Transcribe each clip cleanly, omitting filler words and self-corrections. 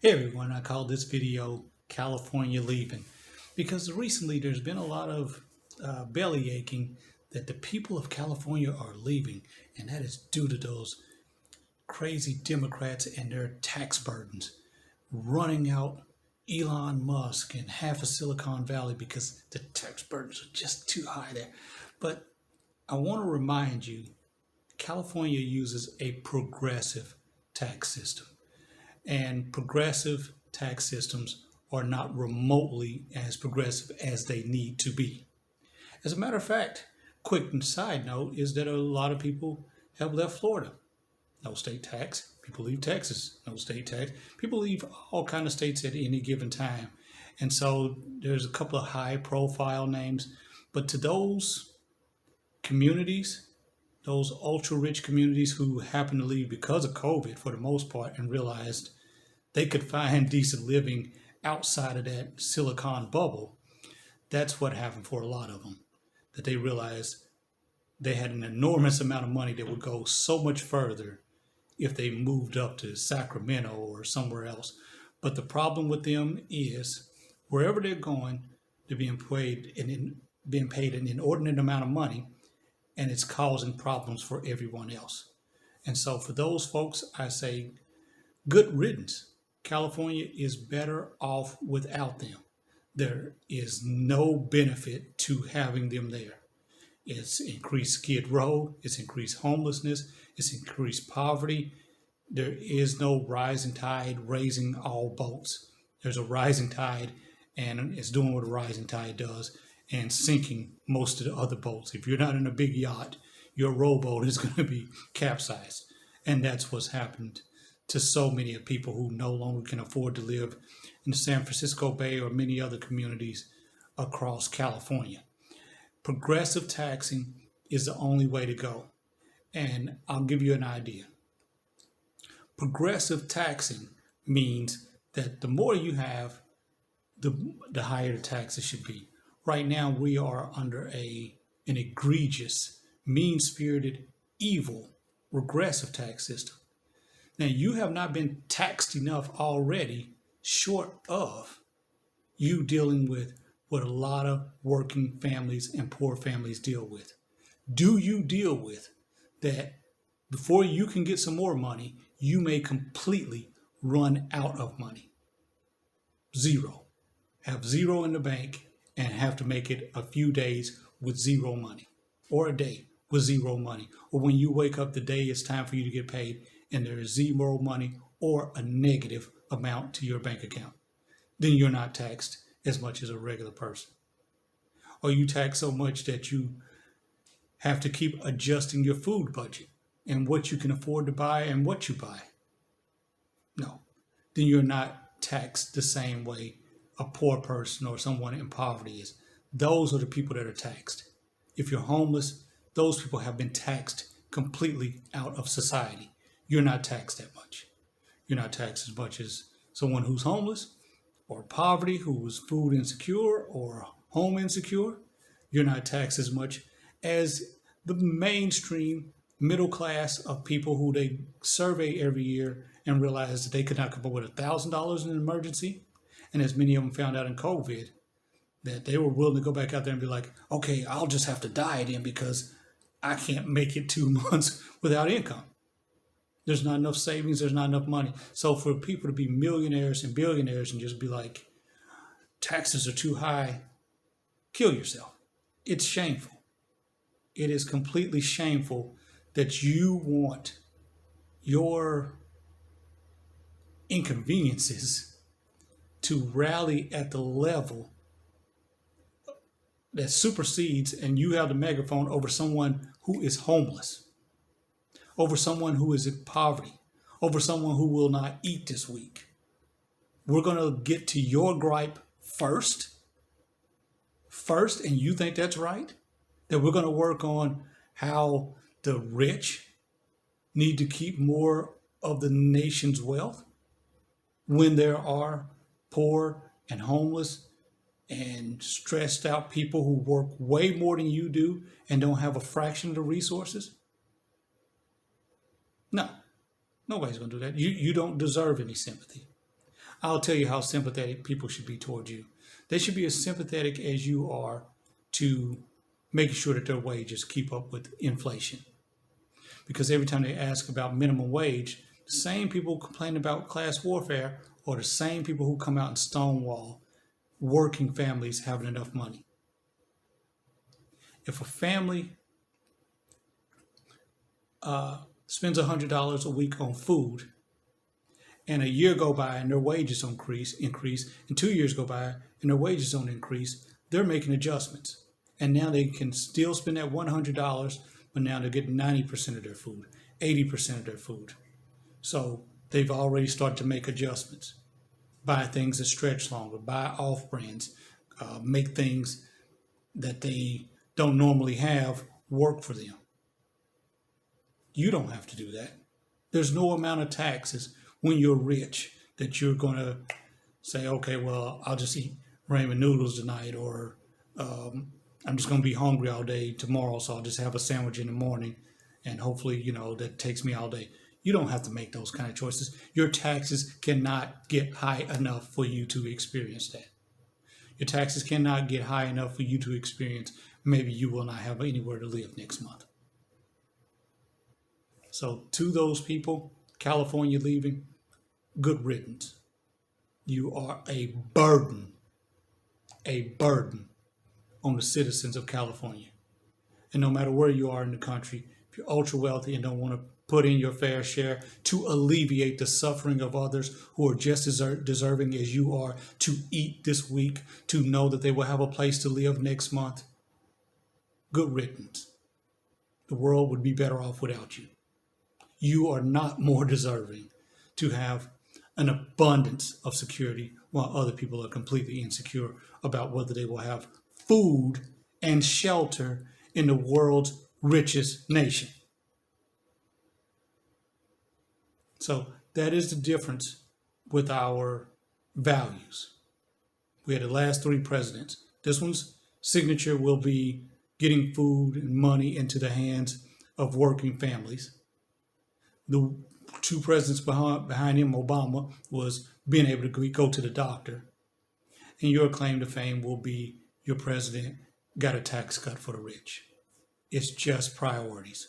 Hey everyone, I call this video California Leaving because recently there's been a lot of belly aching that the people of California are leaving, and that is due to those crazy Democrats and their tax burdens running out Elon Musk and half of Silicon Valley because the tax burdens are just too high there. But I want to remind you, California uses a progressive tax system. And progressive tax systems are not remotely as progressive as they need to be. As a matter of fact, quick side note is that a lot of people have left Florida. No state tax. People leave Texas. No state tax. People leave all kind of states at any given time. And so there's a couple of high profile names. But to those communities, those ultra rich communities who happen to leave because of COVID for the most part and realized they could find decent living outside of that silicon bubble, that's what happened for a lot of them. That they realized they had an enormous amount of money that would go so much further if they moved up to Sacramento or somewhere else. But the problem with them is wherever they're going, they're being paid an inordinate amount of money, and it's causing problems for everyone else. And so for those folks, I say good riddance. California is better off without them. There is no benefit to having them there. It's increased skid row, it's increased homelessness, it's increased poverty. There is no rising tide raising all boats. There's a rising tide, and it's doing what a rising tide does and sinking most of the other boats. If you're not in a big yacht, your rowboat is going to be capsized. And that's what's happened to so many of people who no longer can afford to live in the San Francisco Bay or many other communities across California. Progressive taxing is the only way to go. And I'll give you an idea. Progressive taxing means that the more you have, the higher the taxes should be. Right now, we are under an egregious, mean-spirited, evil, regressive tax system. Now, you have not been taxed enough already, short of you dealing with what a lot of working families and poor families deal with. Do you deal with that before you can get some more money, you may completely run out of money? Zero. Have zero in the bank and have to make it a few days with zero money, or a day with zero money, or when you wake up the day it's time for you to get paid and there is zero money or a negative amount to your bank account, then you're not taxed as much as a regular person. Or you tax so much that you have to keep adjusting your food budget and what you can afford to buy and what you buy. No, then you're not taxed the same way a poor person or someone in poverty is. Those are the people that are taxed. If you're homeless, those people have been taxed completely out of society. You're not taxed that much. You're not taxed as much as someone who's homeless or poverty, who's food insecure or home insecure. You're not taxed as much as the mainstream middle class of people who they survey every year and realize that they could not come up with $1,000 in an emergency. And as many of them found out in COVID, that they were willing to go back out there and be like, okay, I'll just have to die then because I can't make it 2 months without income. There's not enough savings, there's not enough money. So for people to be millionaires and billionaires and just be like, taxes are too high, kill yourself. It's shameful. It is completely shameful that you want your inconveniences to rally at the level that supersedes, and you have the megaphone over someone who is homeless, over someone who is in poverty, over someone who will not eat this week. We're going to get to your gripe first, and you think that's right? That we're going to work on how the rich need to keep more of the nation's wealth when there are poor and homeless and stressed out people who work way more than you do and don't have a fraction of the resources? No, nobody's going to do that. You don't deserve any sympathy. I'll tell you how sympathetic people should be towards you. They should be as sympathetic as you are to making sure that their wages keep up with inflation. Because every time they ask about minimum wage, the same people complain about class warfare are the same people who come out and stonewall working families having enough money. If a family spends $100 a week on food, and a year go by and their wages don't increase, and 2 years go by and their wages don't increase, they're making adjustments. And now they can still spend that $100, but now they're getting 90% of their food, 80% of their food. So they've already started to make adjustments, buy things that stretch longer, buy off brands, make things that they don't normally have work for them. You don't have to do that. There's no amount of taxes when you're rich that you're going to say, okay, well, I'll just eat ramen noodles tonight, or I'm just going to be hungry all day tomorrow, so I'll just have a sandwich in the morning, and hopefully, that takes me all day. You don't have to make those kind of choices. Your taxes cannot get high enough for you to experience that. Your taxes cannot get high enough for you to experience maybe you will not have anywhere to live next month. So to those people, California leaving, good riddance. You are a burden on the citizens of California. And no matter where you are in the country, if you're ultra wealthy and don't want to put in your fair share to alleviate the suffering of others who are just as deserving as you are to eat this week, to know that they will have a place to live next month, good riddance. The world would be better off without you. You are not more deserving to have an abundance of security while other people are completely insecure about whether they will have food and shelter in the world's richest nation. So that is the difference with our values. We had the last 3 presidents. This one's signature will be getting food and money into the hands of working families. The 2 presidents behind him, Obama, was being able to go to the doctor. And your claim to fame will be your president got a tax cut for the rich. It's just priorities.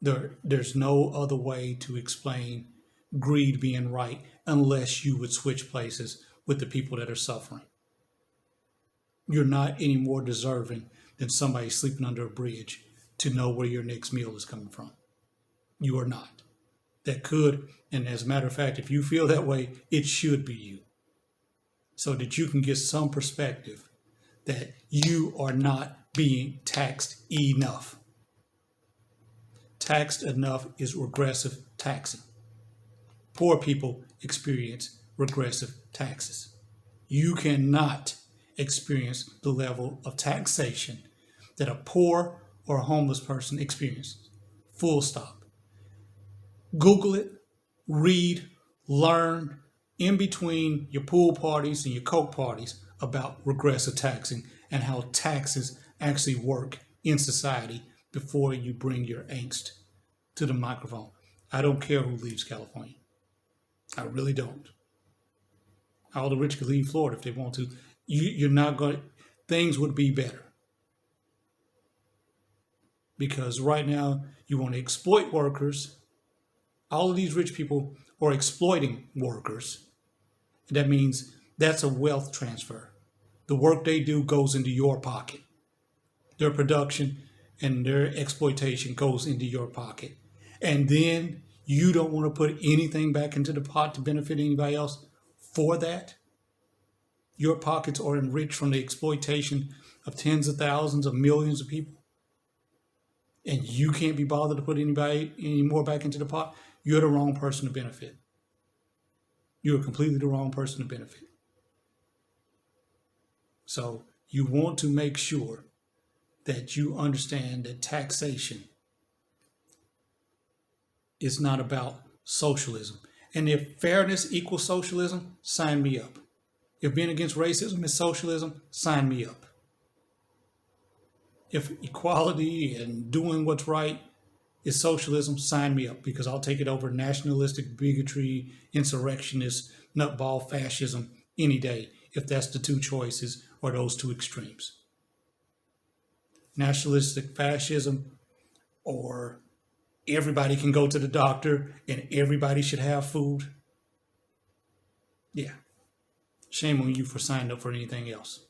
There's no other way to explain greed being right unless you would switch places with the people that are suffering. You're not any more deserving than somebody sleeping under a bridge to know where your next meal is coming from. You are not. That could, and as a matter of fact, if you feel that way, it should be you. So that you can get some perspective that you are not being taxed enough. Taxed enough is regressive taxing. Poor people experience regressive taxes. You cannot experience the level of taxation that a poor or a homeless person experiences. Full stop. Google it, read, learn in between your pool parties and your Coke parties about regressive taxing and how taxes actually work in society before you bring your angst to the microphone. I don't care who leaves California. I really don't. All the rich could leave Florida if they want to. You're not going to, things would be better. Because right now you want to exploit workers. All of these rich people are exploiting workers. That means that's a wealth transfer. The work they do goes into your pocket. Their production and their exploitation goes into your pocket. And then you don't want to put anything back into the pot to benefit anybody else for that. Your pockets are enriched from the exploitation of tens of thousands of millions of people. And you can't be bothered to put any more back into the pot. You're the wrong person to benefit. You're completely the wrong person to benefit. So you want to make sure that you understand that taxation is not about socialism. And if fairness equals socialism, sign me up. If being against racism is socialism, sign me up. If equality and doing what's right is socialism, sign me up, because I'll take it over nationalistic bigotry, insurrectionist nutball fascism any day if that's the two choices or those two extremes. Nationalistic fascism, or everybody can go to the doctor and everybody should have food. Yeah, shame on you for signing up for anything else.